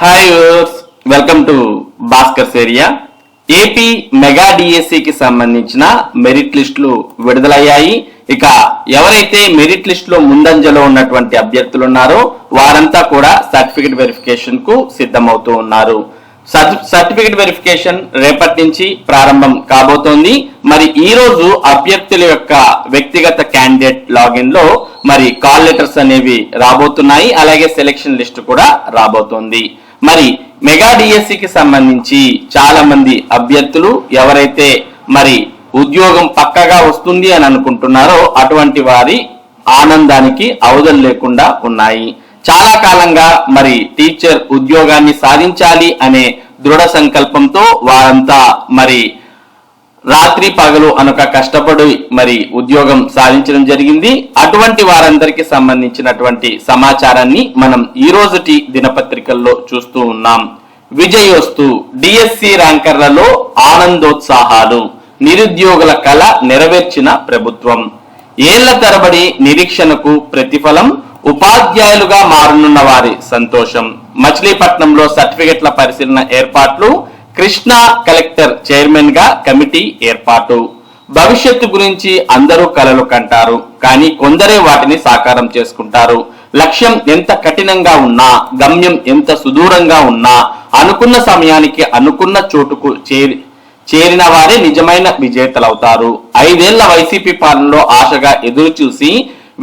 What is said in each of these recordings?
Hi viewers, welcome to Bhaskar area. AP mega డిఎస్సికి సంబంధించిన merit లిస్టులు విడుదలయ్యాయి. ఇక ఎవరైతే మెరిట్ లిస్ట్ లో ముందంజలో ఉన్నటువంటి అభ్యర్థులు ఉన్నారో వారంతా కూడా సర్టిఫికెట్ వెరిఫికేషన్ కు సిద్ధమవుతూ ఉన్నారు. సర్టిఫికెట్ వెరిఫికేషన్ రేపటి నుంచి ప్రారంభం కాబోతోంది. మరి ఈ రోజు అభ్యర్థుల యొక్క వ్యక్తిగత క్యాండిడేట్ లాగిన్ లో మరి కాల్ లెటర్స్ అనేవి రాబోతున్నాయి. అలాగే సెలెక్షన్ లిస్ట్ కూడా రాబోతోంది. మరి మెగా డిఎస్సికి సంబంధించి చాలా మంది అభ్యర్థులు ఎవరైతే మరి ఉద్యోగం పక్కగా వస్తుంది అని అనుకుంటున్నారో అటువంటి వారి ఆనందానికి అవధులు లేకుండా ఉన్నాయి. చాలా కాలంగా మరి టీచర్ ఉద్యోగాన్ని సాధించాలి అనే దృఢ సంకల్పంతో వారంతా మరి రాత్రి పగలు అనక కష్టపడి మరి ఉద్యోగం సాధించడం జరిగింది. అటువంటి వారందరికీ సంబంధించినటువంటి సమాచారాన్ని మనం ఈ రోజుటి దినపత్రికల్లో చూస్తూ ఉన్నాం. విజయోస్తు, డిఎస్సి ర్యాంకర్లలో ఆనందోత్సాహాలు, నిరుద్యోగుల కళ నెరవేర్చిన ప్రభుత్వం, ఏళ్ల తరబడి నిరీక్షణకు ప్రతిఫలం, ఉపాధ్యాయులుగా మారనున్న వారి సంతోషం, మచిలీపట్నంలో సర్టిఫికెట్ల పరిశీలన ఏర్పాట్లు, కృష్ణా కలెక్టర్ చైర్మన్ గా కమిటీ ఏర్పాటు. భవిష్యత్తు గురించి అందరూ కలలు కంటారు, కానీ కొందరే వాటిని సాకారం చేసుకుంటారు. లక్ష్యం ఎంత కఠినంగా ఉన్నా, గమ్యం ఎంత సుదూరంగా ఉన్నా, అనుకున్న సమయానికి అనుకున్న చోటుకు చేరిన వారే నిజమైన విజేతలవుతారు. 5 ఏళ్ల వైసీపీ పాలనలో ఆశగా ఎదురు చూసి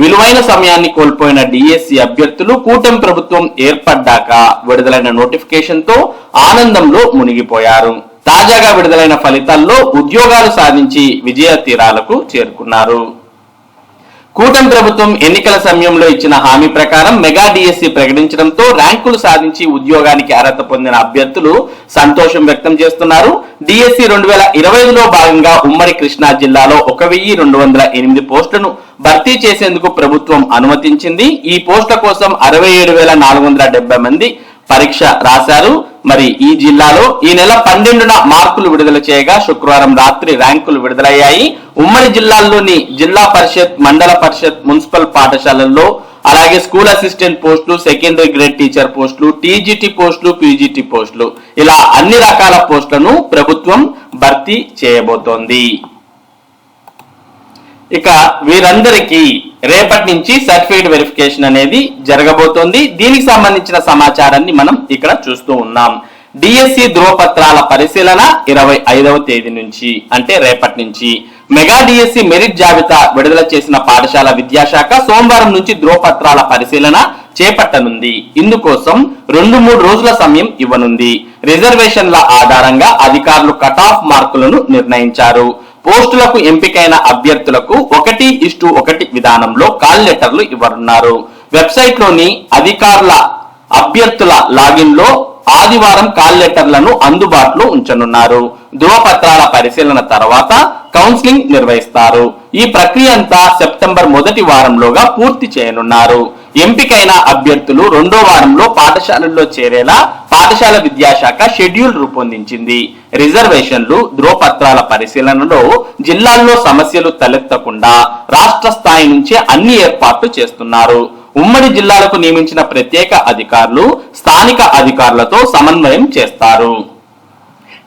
విలువైన సమయాన్ని కోల్పోయిన డిఎస్సి అభ్యర్థులు కూటమి ప్రభుత్వం ఏర్పడ్డాక విడుదలైన నోటిఫికేషన్ తో ఆనందంలో మునిగిపోయారు. తాజాగా విడుదలైన ఫలితాల్లో ఉద్యోగాలు సాధించి విజయ తీరాలకు చేరుకున్నారు. కూటమి ప్రభుత్వం ఎన్నికల సమయంలో ఇచ్చిన హామీ ప్రకారం మెగా డిఎస్సి ప్రకటించడంతో ర్యాంకులు సాధించి ఉద్యోగానికి అర్హత పొందిన అభ్యర్థులు సంతోషం వ్యక్తం చేస్తున్నారు. డిఎస్సి 2025లో భాగంగా ఉమ్మడి కృష్ణా జిల్లాలో 1208 పోస్టులను భర్తీ చేసేందుకు ప్రభుత్వం అనుమతించింది. ఈ పోస్టుల కోసం 67,470 మంది పరీక్ష రాశారు. మరి ఈ జిల్లాలో ఈ నెల 12న మార్కులు విడుదల చేయగా శుక్రవారం రాత్రి ర్యాంకులు విడుదలయ్యాయి. ఉమ్మడి జిల్లాల్లోని జిల్లా పరిషత్, మండల పరిషత్, మున్సిపల్ పాఠశాలల్లో అలాగే స్కూల్ అసిస్టెంట్ పోస్టులు, సెకండరీ గ్రేడ్ టీచర్ పోస్టులు, టీజీటీ పోస్టులు, పీజీటీ పోస్టులు ఇలా అన్ని రకాల పోస్టులను ప్రభుత్వం భర్తీ చేయబోతోంది. ఇక వీరందరికీ రేపటి నుంచి సర్టిఫికేట్ వెరిఫికేషన్ అనేది జరగబోతోంది. దీనికి సంబంధించిన సమాచారాన్ని మనం ఇక్కడ చూస్తూ ఉన్నాం. డిఎస్సి ధ్రువపత్రాల పరిశీలన 25వ తేదీ నుంచి అంటే రేపటి నుంచి. మెగా డిఎస్సి మెరిట్ జాబితా విడుదల చేసిన పాఠశాల విద్యాశాఖ సోమవారం నుంచి ధ్రువపత్రాల పరిశీలన చేపట్టనుంది. ఇందుకోసం 2-3 రోజుల సమయం ఇవ్వనుంది. రిజర్వేషన్ల ఆధారంగా అధికారులు కట్ ఆఫ్ మార్కులను నిర్ణయించారు. పోస్టులకు ఎంపికైన అభ్యర్థులకు 1:1 విధానంలో కాల్ లెటర్లు ఇవ్వనున్నారు. వెబ్సైట్ లోని అధికారుల అభ్యర్థుల లాగిన్ లో ఆదివారం కాల్ లెటర్లను అందుబాటులో ఉంచనున్నారు. ధ్రువపత్రాల పరిశీలన తర్వాత కౌన్సిలింగ్ నిర్వహిస్తారు. ఈ ప్రక్రియ అంతా సెప్టెంబర్ 1వ వారంలోగా పూర్తి చేయనున్నారు. ఎంపికైన అభ్యర్థులు 2వ వారంలో పాఠశాలల్లో చేరేలా పాఠశాల విద్యాశాఖ షెడ్యూల్ రూపొందించింది. రిజర్వేషన్లు, ధ్రువపత్రాల పరిశీలనలో జిల్లాల్లో సమస్యలు తలెత్తకుండా రాష్ట్ర స్థాయి నుంచే అన్ని ఏర్పాట్లు చేస్తున్నారు. ఉమ్మడి జిల్లాలకు నియమించిన ప్రత్యేక అధికారులు స్థానిక అధికారులతో సమన్వయం చేస్తారు.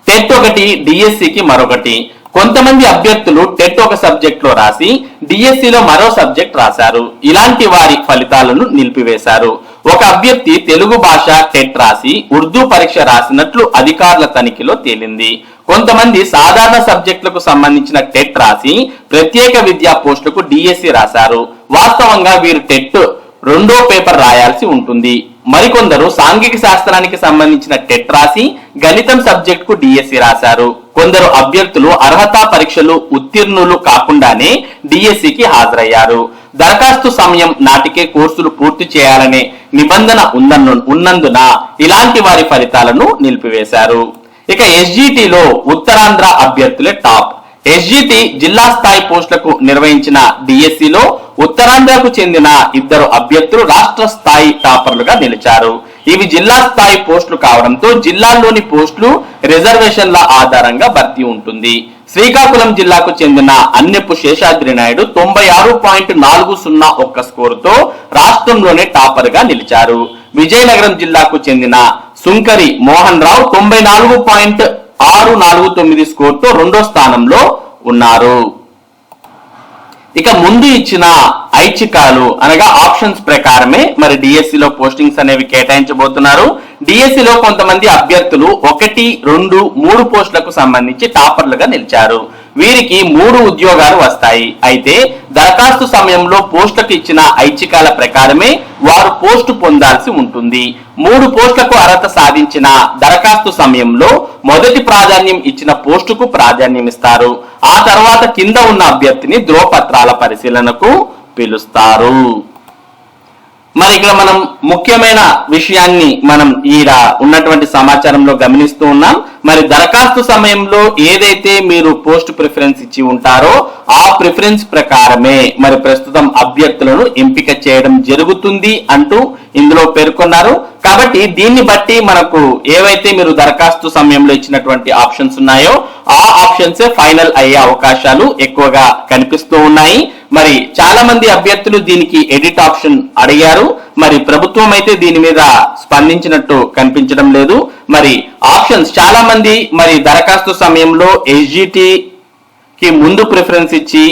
టెట్ ఒకటి, డిఎస్సికి మరొకటి. కొంతమంది అభ్యర్థులు టెట్ ఒక సబ్జెక్ట్ లో రాసి డిఎస్సిలో మరో సబ్జెక్ట్ రాశారు. ఇలాంటి వారి ఫలితాలను నిలిపివేశారు. ఒక అభ్యర్థి తెలుగు భాష టెట్ రాసి ఉర్దూ పరీక్ష రాసినట్లు అధికారుల తనిఖీలో తేలింది. కొంతమంది సాధారణ సబ్జెక్టులకు సంబంధించిన టెట్ రాసి ప్రత్యేక విద్యా పోస్టులకు డిఎస్సి రాశారు. వాస్తవంగా వీరు టెట్ 2వ పేపర్ రాయాల్సి ఉంటుంది. మరికొందరు సాంఘిక శాస్త్రానికి సంబంధించిన టెట్ రాసి గణితం సబ్జెక్ట్ కు డిఎస్సి రాశారు. కొందరు అభ్యర్థులు అర్హతా పరీక్షలు ఉత్తీర్ణులు కాకుండానే డిఎస్సికి హాజరయ్యారు. దరఖాస్తు సమయం నాటికే కోర్సులు పూర్తి చేయాలనే నిబంధన ఉన్నందున ఇలాంటి వారి ఫలితాలను నిలిపివేశారు. ఇక ఎస్జిటిలో ఉత్తరాంధ్ర అభ్యర్థులే టాప్. ఎస్జిటి జిల్లా స్థాయి పోస్టులకు నిర్వహించిన డిఎస్సిలో ఉత్తరాంధ్రకు చెందిన 2 అభ్యర్థులు రాష్ట్ర స్థాయి టాపర్లుగా నిలిచారు. ఇవి జిల్లా స్థాయి పోస్టులు కావడంతో జిల్లాల్లోని పోస్టులు రిజర్వేషన్ల ఆధారంగా భర్తీ ఉంటుంది. శ్రీకాకుళం జిల్లాకు చెందిన అన్నెప్పు శేషాద్రి నాయుడు 96.401 స్కోరుతో రాష్ట్రంలోనే టాపర్ గా నిలిచారు. విజయనగరం జిల్లాకు చెందిన సుంకరి మోహన్ రావు 94.649 స్కోర్తో రెండో స్థానంలో ఉన్నారు. ఇక ముందు ఇచ్చిన ఐచ్ఛికాలు అనగా ఆప్షన్స్ ప్రకారమే మరి డిఎస్సిలో పోస్టింగ్స్ అనేవి కేటాయించబోతున్నారు. డిఎస్సిలో కొంతమంది అభ్యర్థులు 1, 2, 3 పోస్టులకు సంబంధించి టాపర్లుగా నిలిచారు. వీరికి 3 ఉద్యోగాలు వస్తాయి. అయితే దరఖాస్తు సమయంలో పోస్టులకు ఇచ్చిన ఐచ్ఛికాల ప్రకారమే వారు పోస్టు పొందాల్సి ఉంటుంది. 3 పోస్టులకు అర్హత సాధించిన దరఖాస్తు సమయంలో మొదటి ప్రాధాన్యం ఇచ్చిన పోస్టుకు ప్రాధాన్యం ఇస్తారు. ఆ తర్వాత కింద ఉన్న అభ్యర్థిని ధ్రువపత్రాల పరిశీలనకు పిలుస్తారు. మరి ఇక్కడ మనం ముఖ్యమైన విషయాన్ని మనం ఈడ ఉన్నటువంటి సమాచారంలో గమనిస్తూ ఉన్నాం. మరి దరఖాస్తు సమయంలో ఏదైతే మీరు పోస్ట్ ప్రిఫరెన్స్ ఇచ్చి ఉంటారో ఆ ప్రిఫరెన్స్ ప్రకారమే మరి ప్రస్తుతం అభ్యర్థులను ఎంపిక చేయడం జరుగుతుంది అంటూ ఇందులో పేర్కొన్నారు. కాబట్టి దీన్ని బట్టి మనకు ఏవైతే మీరు దరఖాస్తు సమయంలో ఇచ్చినటువంటి ఆప్షన్స్ ఉన్నాయో ఆ ఆప్షన్సే ఫైనల్ అయ్యే అవకాశాలు ఎక్కువగా కనిపిస్తూ ఉన్నాయి. మరి చాలా మంది అభ్యర్థులు దీనికి ఎడిట్ ఆప్షన్ అడిగారు. మరి ప్రభుత్వం అయితే దీని మీద స్పందించినట్టు కనిపించడం లేదు. మరి ఆప్షన్స్ చాలా మంది మరి దరఖాస్తు సమయంలో ఎస్జిటికి ముందు ప్రిఫరెన్స్ ఇచ్చి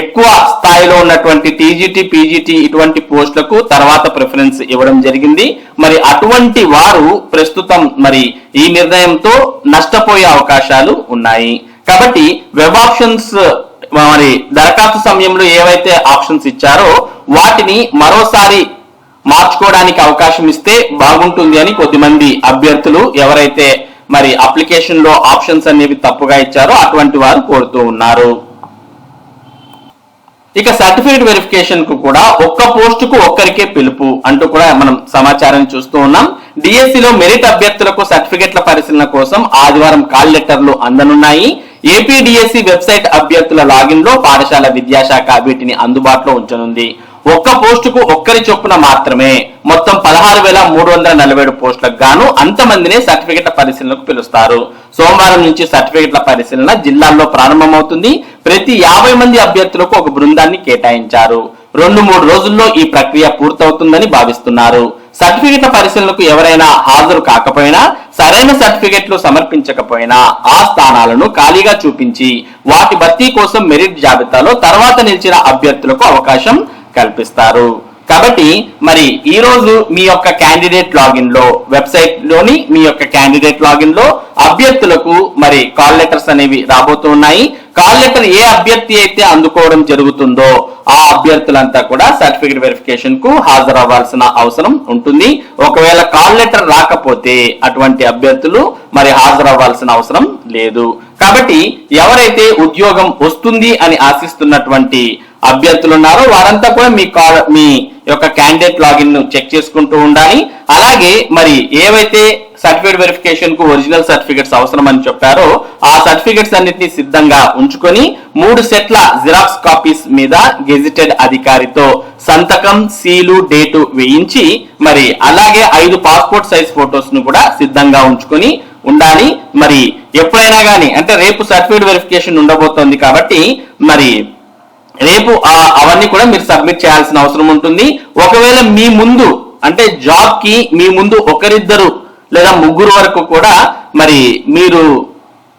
ఎక్కువ స్థాయిలో ఉన్నటువంటి టీజీటీ, పీజీటీ ఇటువంటి పోస్టులకు తర్వాత ప్రిఫరెన్స్ ఇవ్వడం జరిగింది. మరి అటువంటి వారు ప్రస్తుతం మరి ఈ నిర్ణయంతో నష్టపోయే అవకాశాలు ఉన్నాయి. కాబట్టి వెబ్ ఆప్షన్స్ మరి దరఖాస్తు సమయంలో ఏవైతే ఆప్షన్స్ ఇచ్చారో వాటిని మరోసారి మార్చుకోవడానికి అవకాశం ఇస్తే బాగుంటుంది అని కొద్దిమంది అభ్యర్థులు ఎవరైతే మరి అప్లికేషన్ లో ఆప్షన్స్ అనేవి తప్పుగా ఇచ్చారో అటువంటి వారు కోరుతూ ఉన్నారు. ఇక సర్టిఫికేట్ వెరిఫికేషన్ కు కూడా ఒక్క పోస్టుకు ఒక్కరికే పిలుపు అంటూ కూడా మనం సమాచారం చూస్తూ ఉన్నాం. డిఎస్సిలో మెరిట్ అభ్యర్థులకు సర్టిఫికెట్ల పరిశీలన కోసం ఆదివారం కాల్ లెటర్లు అందనున్నాయి. ఏపీ డిఎస్సి వెబ్సైట్ అభ్యర్థుల లాగిన్ లో పాఠశాల విద్యాశాఖ వీటిని అందుబాటులో ఉంచనుంది. ఒక్క పోస్టుకు ఒక్కరి చొప్పున మాత్రమే మొత్తం 16,347 పోస్టులకు గాను అంతమందినే సర్టిఫికెట్ల పరిశీలనకు పిలుస్తారు. సోమవారం నుంచి సర్టిఫికెట్ల పరిశీలన జిల్లాల్లో ప్రారంభమవుతుంది. ప్రతి 50 మంది అభ్యర్థులకు ఒక బృందాన్ని కేటాయించారు. 2-3 రోజుల్లో ఈ ప్రక్రియ పూర్తవుతుందని భావిస్తున్నారు. సర్టిఫికెట్ల పరిశీలనకు ఎవరైనా హాజరు కాకపోయినా, సరైన సర్టిఫికెట్లు సమర్పించకపోయినా ఆ స్థానాలను ఖాళీగా చూపించి వాటి భర్తీ కోసం మెరిట్ జాబితాలో తర్వాత నిలిచిన అభ్యర్థులకు అవకాశం కల్పిస్తారు. కాబట్టి మరి ఈ రోజు మీ యొక్క క్యాండిడేట్ లాగిన్ లో వెబ్సైట్ లోని మీ యొక్క క్యాండిడేట్ లాగిన్ లో అభ్యర్థులకు మరి కాల్ లెటర్స్ అనేవి రాబోతున్నాయి. కాల్ లెటర్ ఏ అభ్యర్థి అయితే అందుకోవడం జరుగుతుందో ఆ అభ్యర్థులంతా కూడా సర్టిఫికేట్ వెరిఫికేషన్ కు హాజరవ్వాల్సిన అవసరం ఉంటుంది. ఒకవేళ కాల్ లెటర్ రాకపోతే అటువంటి అభ్యర్థులు మరి హాజరవ్వాల్సిన అవసరం లేదు. కాబట్టి ఎవరైతే ఉద్యోగం వస్తుంది అని ఆశిస్తున్నటువంటి అభ్యర్థులు ఉన్నారో వారంతా కూడా మీ యొక్క క్యాండిడేట్ లాగిన్ ను చెక్ చేసుకుంటూ ఉండాలి. అలాగే మరి ఏవైతే సర్టిఫికేట్ వెరిఫికేషన్ కు ఒరిజినల్ సర్టిఫికేట్స్ అవసరం అని చెప్పారో ఆ సర్టిఫికేట్స్ అన్నిటిని సిద్ధంగా ఉంచుకొని 3 సెట్ల జిరాక్స్ కాపీస్ మీద గెజిటెడ్ అధికారితో సంతకం, సీలు, డేటు వేయించి మరి అలాగే 5 పాస్పోర్ట్ సైజ్ ఫోటోస్ ను కూడా సిద్ధంగా ఉంచుకొని ఉండాలి. మరి ఎప్పుడైనా కానీ అంటే రేపు సర్టిఫికేట్ వెరిఫికేషన్ ఉండబోతోంది కాబట్టి మరి రేపు అవన్నీ కూడా మీరు సబ్మిట్ చేయాల్సిన అవసరం ఉంటుంది. ఒకవేళ మీ ముందు అంటే జాబ్ కి మీ ముందు 1-2 లేదా 3 వరకు కూడా మరి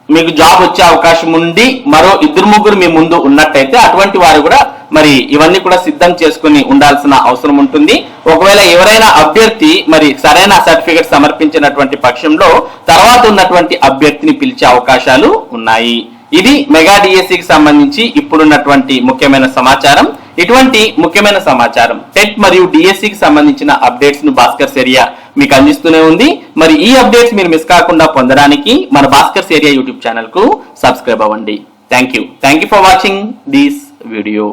మీకు జాబ్ వచ్చే అవకాశం ఉండి మరో 2-3 మీ ముందు ఉన్నట్టయితే అటువంటి వారు కూడా మరి ఇవన్నీ కూడా సిద్ధం చేసుకుని ఉండాల్సిన అవసరం ఉంటుంది. ఒకవేళ ఎవరైనా అభ్యర్థి మరి సరైన సర్టిఫికేట్ సమర్పించినటువంటి పక్షంలో తర్వాత ఉన్నటువంటి అభ్యర్థిని పిలిచే అవకాశాలు ఉన్నాయి. ఇది మెగా డిఎస్సికి సంబంధించి ఇప్పుడున్నటువంటి ముఖ్యమైన సమాచారం. ఇటువంటి ముఖ్యమైన సమాచారం టెట్ మరియు డిఎస్సికి సంబంధించిన అప్డేట్స్ ను భాస్కర్స్ ఏరియా మీకు అందిస్తూనే ఉంది. మరి ఈ అప్డేట్స్ మీరు మిస్ కాకుండా పొందడానికి మన భాస్కర్స్ ఏరియా యూట్యూబ్ ఛానల్ కు సబ్స్క్రైబ్ అవ్వండి. Thank you for watching this video.